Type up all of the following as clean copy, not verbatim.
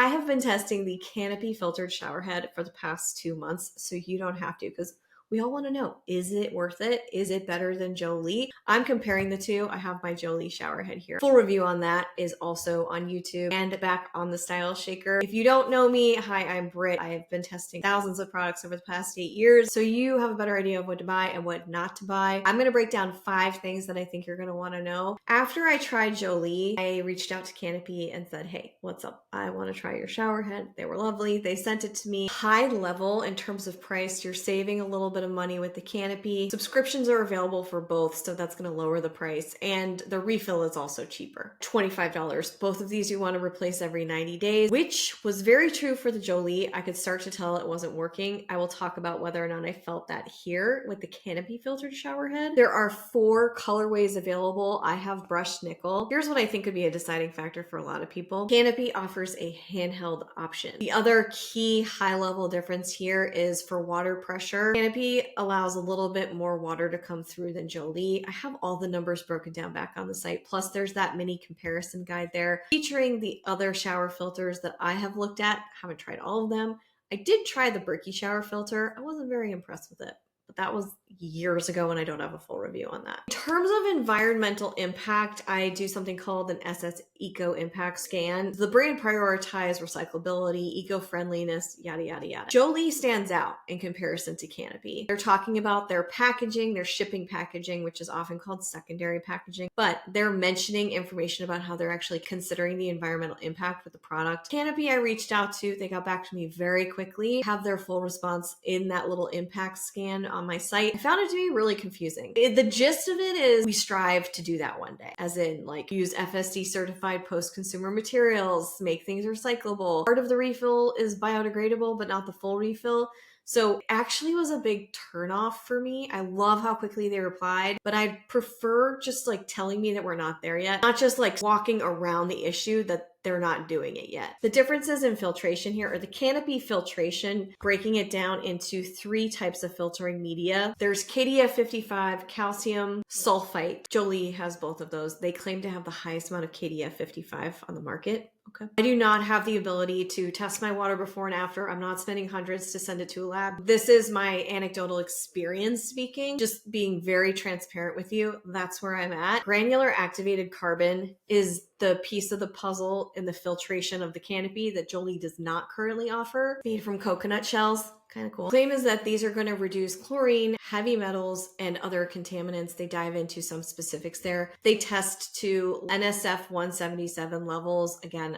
I have been testing the Canopy Filtered Showerhead for the past 2 months, so you don't have to, because we all want to know, is it worth it? Is it better than Jolie? I'm comparing the two. I have my Jolie showerhead here. Full review on that is also on YouTube and back on the Style Shaker. If you don't know me, hi, I'm Britt. I have been testing thousands of products over the past 8 years, so you have a better idea of what to buy and what not to buy. I'm going to break down 5 things that I think you're going to want to know. After I tried Jolie, I reached out to Canopy and said, hey, what's up? I want to try your showerhead. They were lovely. They sent it to me. High level in terms of price, you're saving a little bit of money with the Canopy. Subscriptions are available for both, so that's going to lower the price, and the refill is also cheaper, $25. Both of these you want to replace every 90 days, which was very true for the Jolie. I could start to tell it wasn't working. I will talk about whether or not I felt that here with the Canopy Filtered Showerhead. There are 4 colorways available. I have brushed nickel. Here's what I think could be a deciding factor for a lot of people. Canopy offers a handheld option. The other key high-level difference here is for water pressure. Canopy allows a little bit more water to come through than Jolie. I have all the numbers broken down back on the site. Plus there's that mini comparison guide there featuring the other shower filters that I have looked at. I haven't tried all of them. I did try the Bricky shower filter. I wasn't very impressed with it, but that was years ago and I don't have a full review on that. In terms of environmental impact, I do something called an SS Eco Impact Scan. The brand prioritizes recyclability, eco-friendliness, yada, yada, yada. Jolie stands out in comparison to Canopy. They're talking about their packaging, their shipping packaging, which is often called secondary packaging, but they're mentioning information about how they're actually considering the environmental impact with the product. Canopy I reached out to, they got back to me very quickly, have their full response in that little impact scan on my site. I found it to be really confusing. The gist of it is we strive to do that one day, as in like use FSD certified post-consumer materials, make things recyclable. Part of the refill is biodegradable, but not the full refill. So actually was a big turnoff for me. I love how quickly they replied, but I'd prefer just like telling me that we're not there yet, not just like walking around the issue that they're not doing it yet. The differences in filtration here are the Canopy Filtration, breaking it down into 3 types of filtering media. There's KDF 55, calcium, sulfite. Jolie has both of those. They claim to have the highest amount of KDF 55 on the market. Okay. I do not have the ability to test my water before and after. I'm not spending hundreds to send it to a lab. This is my anecdotal experience speaking, just being very transparent with you. That's where I'm at. Granular activated carbon is the piece of the puzzle in the filtration of the Canopy that Jolie does not currently offer. Made from coconut shells. Kind of cool. Claim is that these are going to reduce chlorine, heavy metals, and other contaminants. They dive into some specifics there. They test to NSF 177 levels. Again,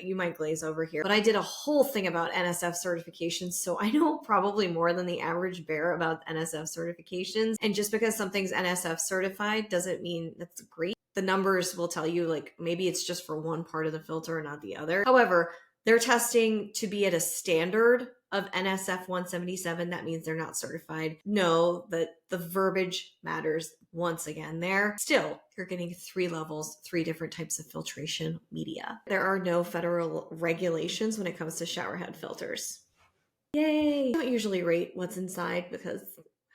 you might glaze over here, but I did a whole thing about NSF certifications, so I know probably more than the average bear about NSF certifications. And just because something's NSF certified doesn't mean that's great. The numbers will tell you like maybe it's just for one part of the filter and not the other. However, they're testing to be at a standard of NSF 177. That means they're not certified. Know that the verbiage matters once again there. Still, you're getting 3 levels, 3 different types of filtration media. There are no federal regulations when it comes to showerhead filters. Yay! I don't usually rate what's inside because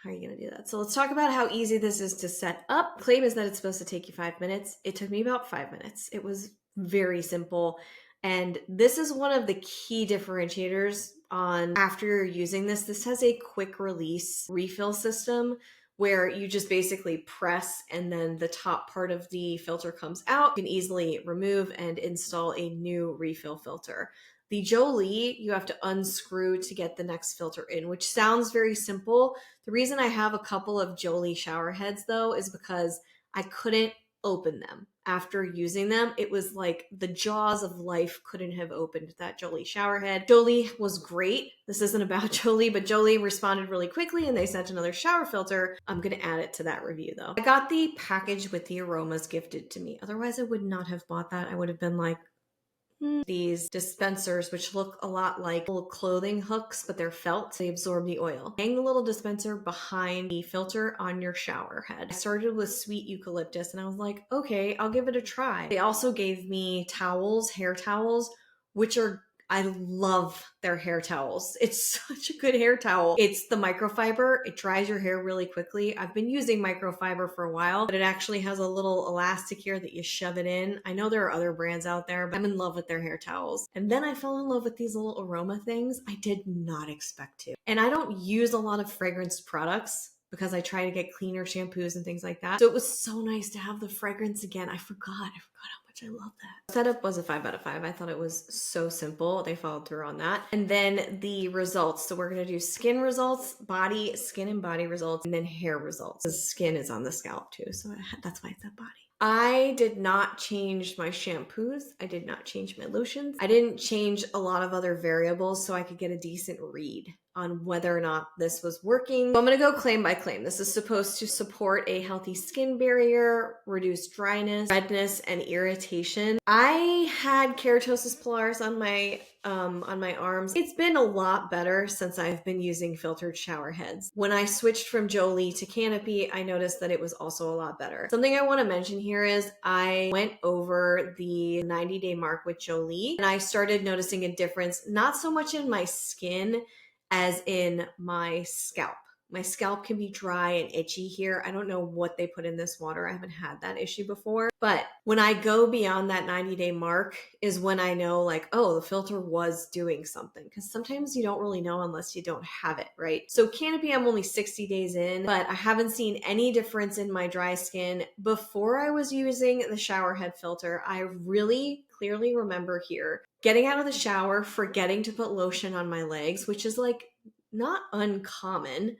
how are you going to do that? So let's talk about how easy this is to set up. Claim is that it's supposed to take you 5 minutes. It took me about 5 minutes. It was very simple. And this is one of the key differentiators on after you're using this. This has a quick release refill system where you just basically press and then the top part of the filter comes out. You can easily remove and install a new refill filter. The Jolie, you have to unscrew to get the next filter in, which sounds very simple. The reason I have a couple of Jolie shower heads though is because I couldn't open them. After using them, it was like the jaws of life couldn't have opened that Jolie shower head. Jolie was great. This isn't about Jolie, but Jolie responded really quickly and they sent another shower filter. I'm going to add it to that review though. I got the package with the aromas gifted to me. Otherwise, I would not have bought that. I would have been like, these dispensers, which look a lot like little clothing hooks, but they're felt. They absorb the oil. Hang the little dispenser behind the filter on your shower head. I started with sweet eucalyptus and I was like, okay, I'll give it a try. They also gave me towels, hair towels, which are I love their hair towels. It's such a good hair towel. It's the microfiber. It dries your hair really quickly. I've been using microfiber for a while, but it actually has a little elastic here that you shove it in. I know there are other brands out there, but I'm in love with their hair towels. And then I fell in love with these little aroma things. I did not expect to. And I don't use a lot of fragranced products because I try to get cleaner shampoos and things like that. So it was so nice to have the fragrance again. I forgot how much I love that. Setup was a 5 out of 5. I thought it was so simple. They followed through on that. And then the results. So we're going to do skin results, body, skin and body results, and then hair results. The skin is on the scalp too. So that's why it's a body. I did not change my shampoos. I did not change my lotions. I didn't change a lot of other variables so I could get a decent read on whether or not this was working. So I'm going to go claim by claim. This is supposed to support a healthy skin barrier, reduce dryness, redness, and irritation. I had keratosis pilaris on my arms. It's been a lot better since I've been using filtered shower heads. When I switched from Jolie to Canopy, I noticed that it was also a lot better. Something I want to mention here is I went over the 90-day mark with Jolie and I started noticing a difference, not so much in my skin as in my scalp. My scalp can be dry and itchy here. I don't know what they put in this water. I haven't had that issue before. But when I go beyond that 90-day mark is when I know like, oh, the filter was doing something. Because sometimes you don't really know unless you don't have it, right? So Canopy, I'm only 60 days in, but I haven't seen any difference in my dry skin. Before I was using the showerhead filter, I really clearly remember here getting out of the shower, forgetting to put lotion on my legs, which is like not uncommon.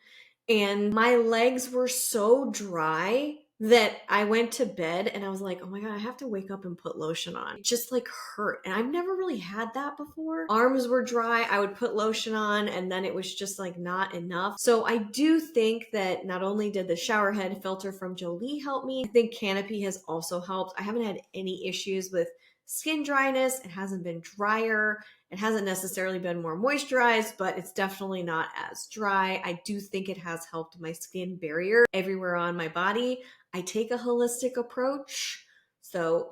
And my legs were so dry that I went to bed and I was like, oh my God, I have to wake up and put lotion on. It just like hurt. And I've never really had that before. Arms were dry. I would put lotion on and then it was just like not enough. So I do think that not only did the showerhead filter from Jolie help me, I think Canopy has also helped. I haven't had any issues with skin dryness. It hasn't been drier. It hasn't necessarily been more moisturized, but it's definitely not as dry. I do think it has helped my skin barrier everywhere on my body. I take a holistic approach. So,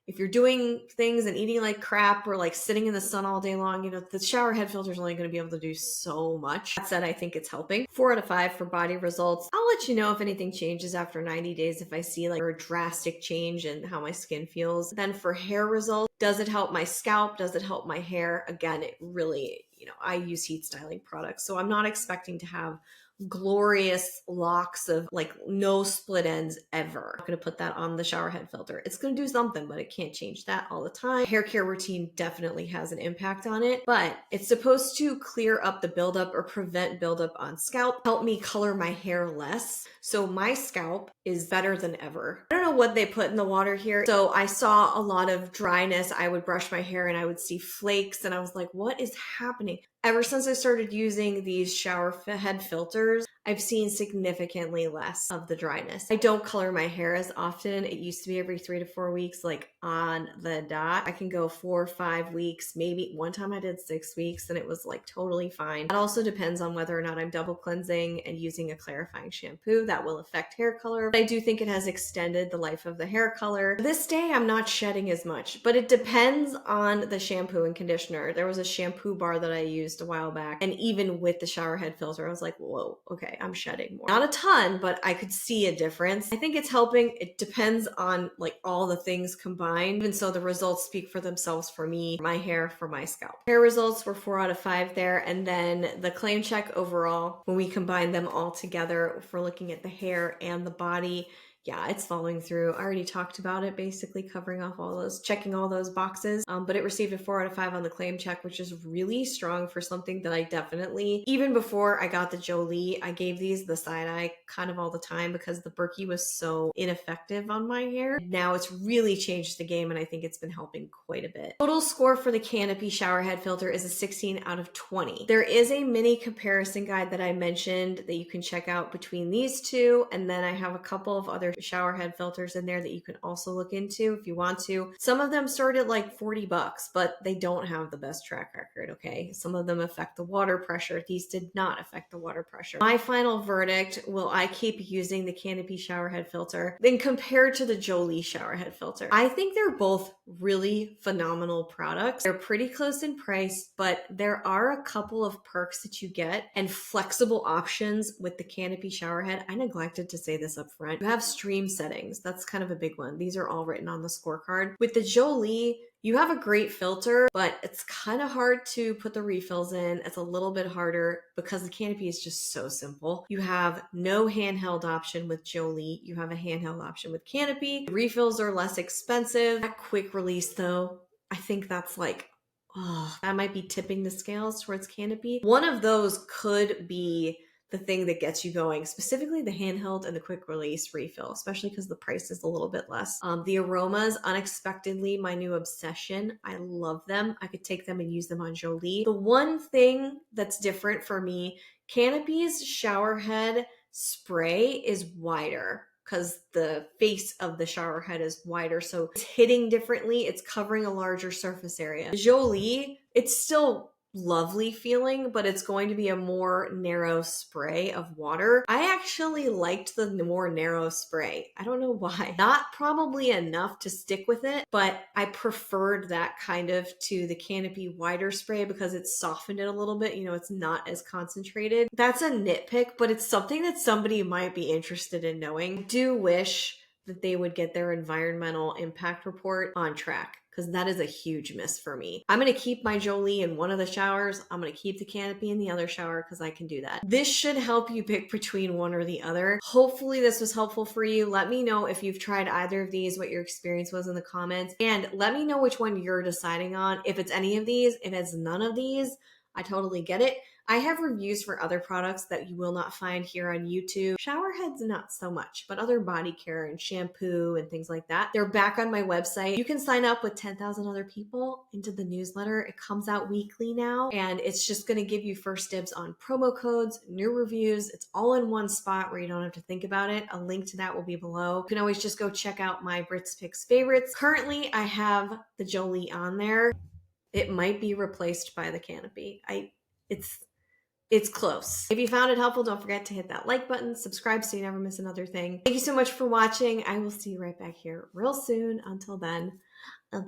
if you're doing things and eating like crap or like sitting in the sun all day long, the shower head filter is only going to be able to do so much. That said, I think it's helping. 4 out of 5 for body results. I'll let you know if anything changes after 90 days, if I see like a drastic change in how my skin feels. Then for hair results, does it help my scalp? Does it help my hair? Again, it really, I use heat styling products, so I'm not expecting to have glorious locks of like no split ends ever. I'm going to put that on the shower head filter. It's going to do something, but it can't change that all the time. Hair care routine definitely has an impact on it, but it's supposed to clear up the buildup or prevent buildup on scalp, help me color my hair less. So my scalp is better than ever. I don't know what they put in the water here. So I saw a lot of dryness. I would brush my hair and I would see flakes and I was like, what is happening? Ever since I started using these shower head filters, I've seen significantly less of the dryness. I don't color my hair as often. It used to be every 3 to 4 weeks, like on the dot. I can go 4 or 5 weeks, maybe one time I did 6 weeks and it was like totally fine. It also depends on whether or not I'm double cleansing and using a clarifying shampoo. That will affect hair color. But I do think it has extended the life of the hair color. This day, I'm not shedding as much, but it depends on the shampoo and conditioner. There was a shampoo bar that I used a while back, and even with the shower head filter, I was like, whoa, okay, I'm shedding more. Not a ton, but I could see a difference. I think it's helping. It depends on like all the things combined. Even so, the results speak for themselves for me, for my hair, for my scalp. Hair results were 4 out of 5 there. And then the claim check overall, when we combine them all together, if we're looking at the hair and the body, yeah, it's following through. I already talked about it, basically covering off all those, checking all those boxes. But it received a 4 out of 5 on the claim check, which is really strong for something that I definitely, even before I got the Jolie, I gave these the side eye kind of all the time because the Berkey was so ineffective on my hair. Now it's really changed the game and I think it's been helping quite a bit. Total score for the Canopy shower head filter is a 16 out of 20. There is a mini comparison guide that I mentioned that you can check out between these two, and then I have a couple of other other shower head filters in there that you can also look into if you want to. Some of them start at like $40, but they don't have the best track record, okay? Some of them affect the water pressure. These did not affect the water pressure. My final verdict, will I keep using the Canopy showerhead filter? Then compared to the Jolie showerhead filter, I think they're both really phenomenal products. They're pretty close in price, but there are a couple of perks that you get and flexible options with the Canopy showerhead. I neglected to say this up front. You have stream settings. That's kind of a big one. These are all written on the scorecard. With the Jolie, you have a great filter, but it's kind of hard to put the refills in. It's a little bit harder because the Canopy is just so simple. You have no handheld option with Jolie. You have a handheld option with Canopy. The refills are less expensive. That quick release though, I think that's like, oh, that might be tipping the scales towards Canopy. One of those could be the thing that gets you going, specifically the handheld and the quick release refill, especially because the price is a little bit less. The aromas, unexpectedly, my new obsession. I love them. I could take them and use them on Jolie. The one thing that's different for me, Canopy's shower head spray is wider because the face of the shower head is wider. So it's hitting differently. It's covering a larger surface area. Jolie, it's still lovely feeling, but it's going to be a more narrow spray of water. I actually liked the more narrow spray. I don't know why. Not probably enough to stick with it, but I preferred that kind of to the Canopy wider spray because it softened it a little bit. You know, it's not as concentrated. That's a nitpick, but it's something that somebody might be interested in knowing. I do wish that they would get their environmental impact report on track, because that is a huge miss for me. I'm going to keep my Jolie in one of the showers. I'm going to keep the Canopy in the other shower because I can do that. This should help you pick between one or the other. Hopefully this was helpful for you. Let me know if you've tried either of these, what your experience was in the comments, and let me know which one you're deciding on. If it's any of these, if it's none of these, I totally get it. I have reviews for other products that you will not find here on YouTube. Shower heads, not so much, but other body care and shampoo and things like that. They're back on my website. You can sign up with 10,000 other people into the newsletter. It comes out weekly now, and it's just going to give you first dibs on promo codes, new reviews. It's all in one spot where you don't have to think about it. A link to that will be below. You can always just go check out my Britt's Picks favorites. Currently, I have the Jolie on there. It might be replaced by the Canopy. It's close. If you found it helpful, don't forget to hit that like button, subscribe so you never miss another thing. Thank you so much for watching. I will see you right back here real soon. Until then, bye.